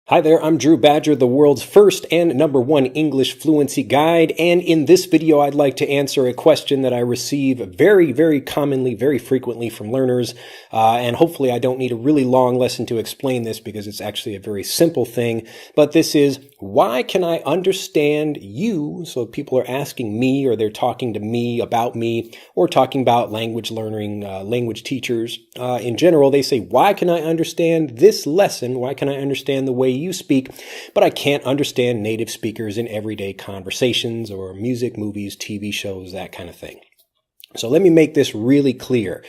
Hi there, I'm Drew Badger, the world's first and #1 English fluency guide, and in this video I'd like to answer a question that I receive very commonly, very frequently from learners, and hopefully I don't need a really long lesson to explain this because it's actually a very simple thing, but this is, why can I understand you? So people are asking me, or they're talking to me about me, or talking about language learning, language teachers. In general, they say, why can I understand this lesson? Why can I understand the way you speak, but I can't understand native speakers in everyday conversations or music, movies, TV shows, that kind of thing. So let me make this really clear.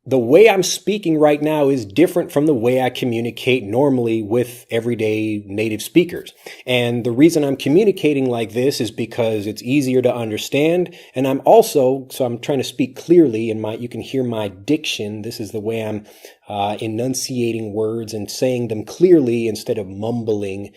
The way I'm speaking right now is different from the way I communicate normally with everyday native speakers. And the reason I'm communicating like this is because it's easier to understand. And I'm trying to speak clearly, and you can hear my diction. This is the way I'm enunciating words and saying them clearly instead of mumbling.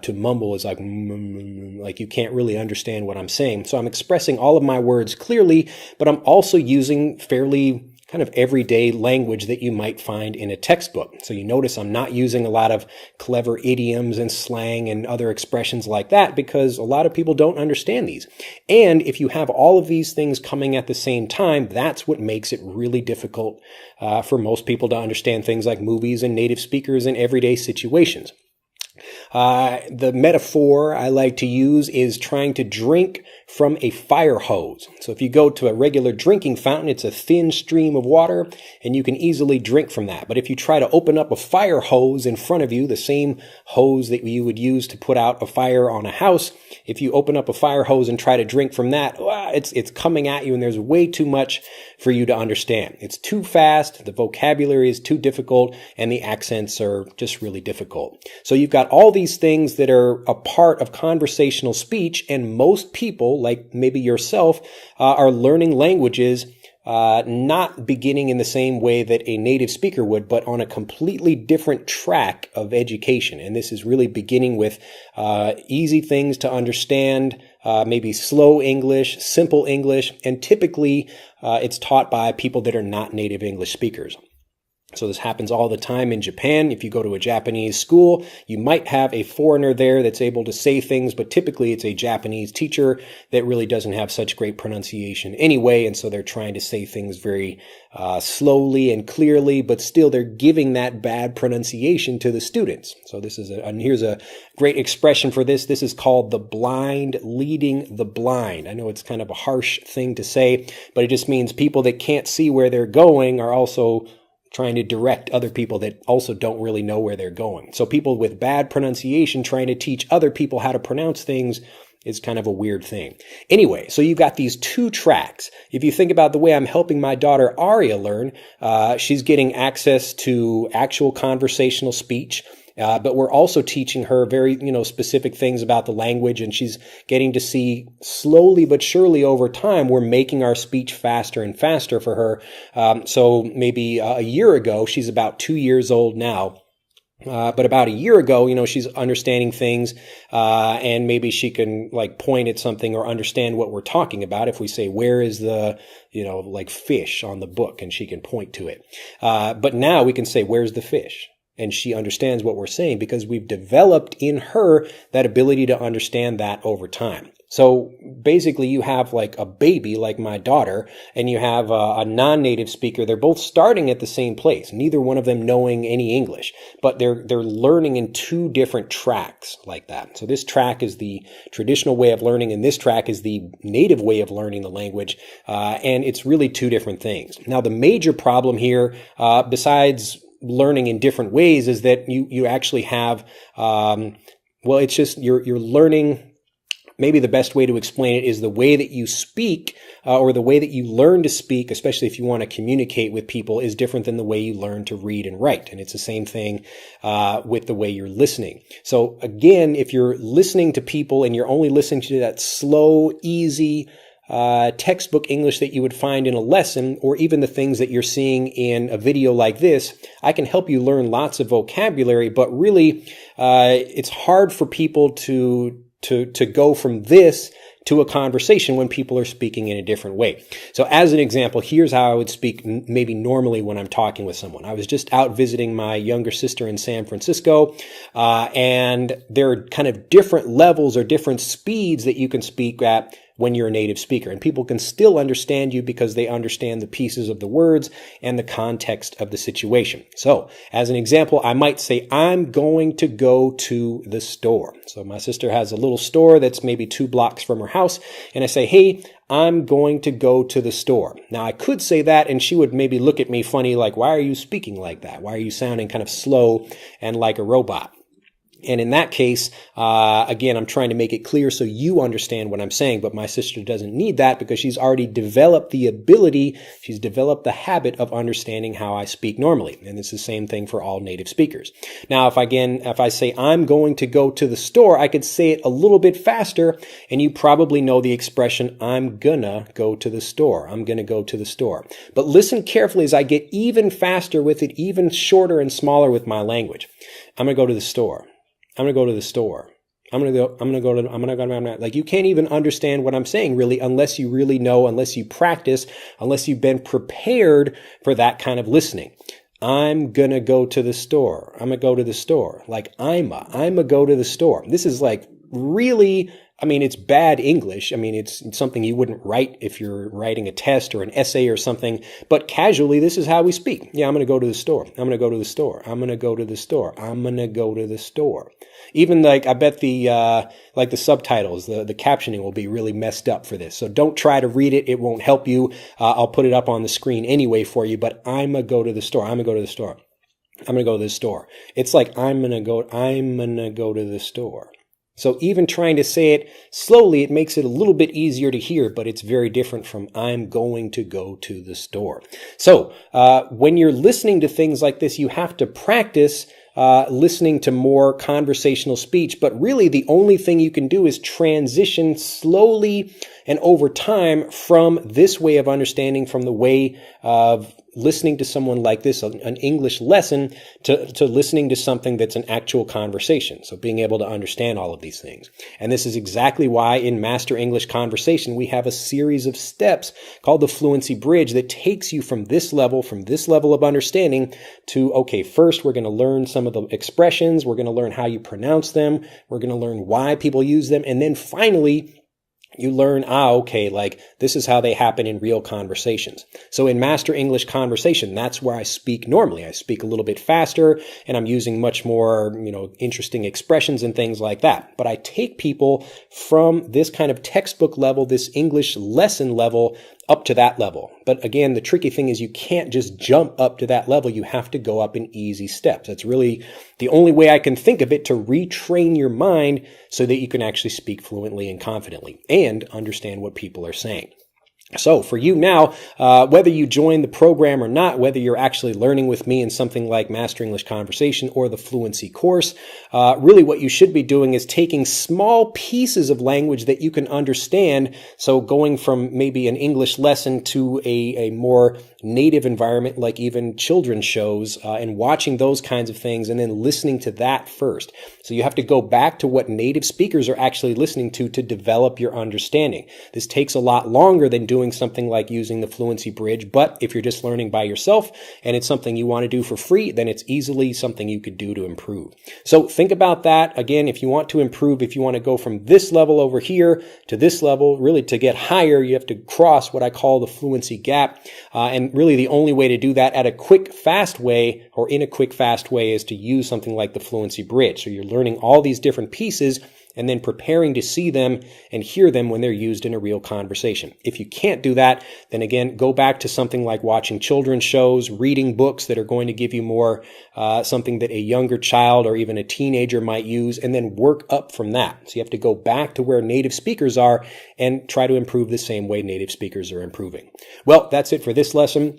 To mumble is like you can't really understand what I'm saying. So I'm expressing all of my words clearly, but I'm also using fairly kind of everyday language that you might find in a textbook. So you notice I'm not using a lot of clever idioms and slang and other expressions like that because a lot of people don't understand these. And if you have all of these things coming at the same time, that's what makes it really difficult for most people to understand things like movies and native speakers in everyday situations. The metaphor I like to use is trying to drink from a fire hose. So if you go to a regular drinking fountain, it's a thin stream of water and you can easily drink from that. But if you try to open up a fire hose in front of you, the same hose that you would use to put out a fire on a house, if you open up a fire hose and try to drink from that, it's coming at you and there's way too much for you to understand. It's too fast, the vocabulary is too difficult, and the accents are just really difficult. So you've got all these things that are a part of conversational speech, and most people, like maybe yourself, are learning languages not beginning in the same way that a native speaker would, but on a completely different track of education. And this is really beginning with easy things to understand, maybe slow English, simple English, and typically it's taught by people that are not native English speakers. So this happens all the time in Japan. If you go to a Japanese school, you might have a foreigner there that's able to say things, but typically it's a Japanese teacher that really doesn't have such great pronunciation anyway, and so they're trying to say things very slowly and clearly, but still they're giving that bad pronunciation to the students. So here's a great expression for this. This is called the blind leading the blind. I know it's kind of a harsh thing to say, but it just means people that can't see where they're going are also trying to direct other people that also don't really know where they're going. So people with bad pronunciation trying to teach other people how to pronounce things is kind of a weird thing. Anyway, so you've got these two tracks. If you think about the way I'm helping my daughter Aria learn, she's getting access to actual conversational speech. But we're also teaching her very, specific things about the language, and she's getting to see slowly but surely over time, we're making our speech faster and faster for her. So maybe a year ago, she's about 2 years old now. But about a year ago, she's understanding things, and maybe she can point at something or understand what we're talking about. If we say, where is the, fish on the book, and she can point to it. But now we can say, where's the fish? And she understands what we're saying because we've developed in her that ability to understand that over time. So basically you have a baby like my daughter, and you have a non-native speaker. They're both starting at the same place, neither one of them knowing any English, but they're learning in two different tracks like that. So this track is the traditional way of learning, and this track is the native way of learning the language, and it's really two different things. Now the major problem here, besides learning in different ways, is that you actually have, it's just you're learning. Maybe the best way to explain it is the way that you speak, or the way that you learn to speak, especially if you want to communicate with people, is different than the way you learn to read and write. And it's the same thing with the way you're listening. So again, if you're listening to people and you're only listening to that slow, easy, textbook English that you would find in a lesson, or even the things that you're seeing in a video like this, I can help you learn lots of vocabulary, but really, it's hard for people to go from this to a conversation when people are speaking in a different way. So as an example, here's how I would speak maybe normally when I'm talking with someone. I was just out visiting my younger sister in San Francisco, and there are kind of different levels or different speeds that you can speak at when you're a native speaker. And people can still understand you because they understand the pieces of the words and the context of the situation. So, as an example, I might say, I'm going to go to the store. So my sister has a little store that's maybe 2 blocks from her house. And I say, hey, I'm going to go to the store. Now, I could say that and she would maybe look at me funny, like, why are you speaking like that? Why are you sounding kind of slow and like a robot? And in that case, again, I'm trying to make it clear so you understand what I'm saying, but my sister doesn't need that because she's already developed the ability, she's developed the habit of understanding how I speak normally. And it's the same thing for all native speakers. Now, if I say I'm going to go to the store, I could say it a little bit faster, and you probably know the expression, I'm gonna go to the store. I'm gonna go to the store. But listen carefully as I get even faster with it, even shorter and smaller with my language. I'm gonna go to the store. I'm going to go to the store. Like, you can't even understand what I'm saying really unless you really know, unless you practice, unless you've been prepared for that kind of listening. I'm going to go to the store. I'm going to go to the store. Like, I'm a go to the store. This is like really, it's bad English. It's something you wouldn't write if you're writing a test or an essay or something. But casually, this is how we speak. Yeah, I'm going to go to the store. I'm going to go to the store. I'm going to go to the store. I'm going to go to the store. Even I bet the subtitles, the captioning will be really messed up for this. So don't try to read it. It won't help you. I'll put it up on the screen anyway for you, but I'm going to go to the store. I'm going to go to the store. I'm going to go to the store. It's like, I'm going to go to the store. So even trying to say it slowly, it makes it a little bit easier to hear, but it's very different from I'm going to go to the store. So when you're listening to things like this, you have to practice listening to more conversational speech, but really the only thing you can do is transition slowly and over time from this way of understanding, from the way of listening to someone like this, an English lesson, to listening to something that's an actual conversation. So being able to understand all of these things. And this is exactly why in Master English Conversation, we have a series of steps called the Fluency Bridge that takes you from this level of understanding to, okay, first we're going to learn some of the expressions. We're going to learn how you pronounce them. We're going to learn why people use them. And then finally, you learn, okay, like this is how they happen in real conversations. So in Master English Conversation, that's where I speak normally. I speak a little bit faster and I'm using much more, interesting expressions and things like that. But I take people from this kind of textbook level, this English lesson level, up to that level. But again, the tricky thing is you can't just jump up to that level. You have to go up in easy steps. That's really the only way I can think of it to retrain your mind so that you can actually speak fluently and confidently and understand what people are saying. So for you now, whether you join the program or not, whether you're actually learning with me in something like Master English Conversation or the Fluency course, really what you should be doing is taking small pieces of language that you can understand. So going from maybe an English lesson to a more native environment, like even children's shows, and watching those kinds of things and then listening to that first. So you have to go back to what native speakers are actually listening to develop your understanding. This takes a lot longer than doing something like using the Fluency Bridge, but if you're just learning by yourself and it's something you want to do for free, then it's easily something you could do to improve. So think about that. Again, if you want to improve, if you want to go from this level over here to this level, really to get higher, you have to cross what I call the fluency gap. And really the only way to do that at a quick, fast way, or in a quick, fast way, is to use something like the Fluency Bridge. So you're learning all these different pieces and then preparing to see them and hear them when they're used in a real conversation. If you can't do that, then again, go back to something like watching children's shows, reading books that are going to give you more something that a younger child or even a teenager might use, and then work up from that. So you have to go back to where native speakers are and try to improve the same way native speakers are improving. Well, that's it for this lesson.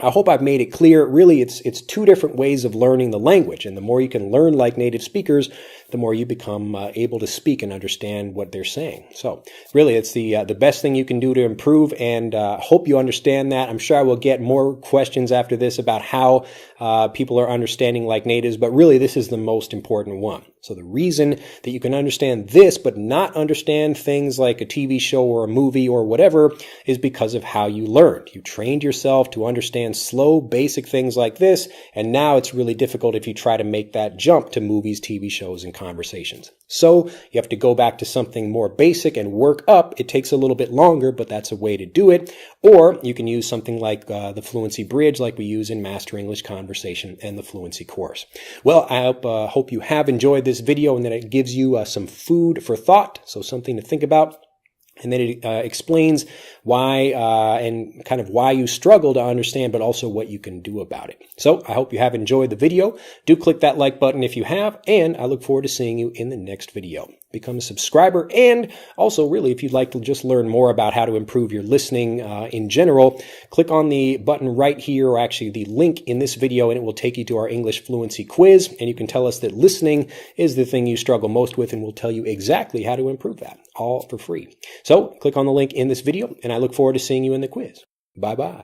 I hope I've made it clear. Really, it's two different ways of learning the language. And the more you can learn like native speakers, the more you become able to speak and understand what they're saying. So really, it's the best thing you can do to improve, and hope you understand that. I'm sure I will get more questions after this about how people are understanding like natives, but really this is the most important one. So the reason that you can understand this but not understand things like a TV show or a movie or whatever is because of how you learned. You trained yourself to understand slow, basic things like this, and now it's really difficult if you try to make that jump to movies, TV shows, and conversations. So you have to go back to something more basic and work up. It takes a little bit longer, but that's a way to do it. Or you can use something like the Fluency Bridge like we use in Master English Conversation and the Fluency course. Well, I hope you have enjoyed this video and that it gives you some food for thought, so something to think about. And then it explains why and kind of why you struggle to understand, but also what you can do about it. So I hope you have enjoyed the video. Do click that like button if you have, and I look forward to seeing you in the next video. Become a subscriber, and also really if you'd like to just learn more about how to improve your listening in general, click on the button right here, or actually the link in this video, and it will take you to our English fluency quiz, and you can tell us that listening is the thing you struggle most with, and we'll tell you exactly how to improve that, all for free. So click on the link in this video, and I look forward to seeing you in the quiz. Bye-bye.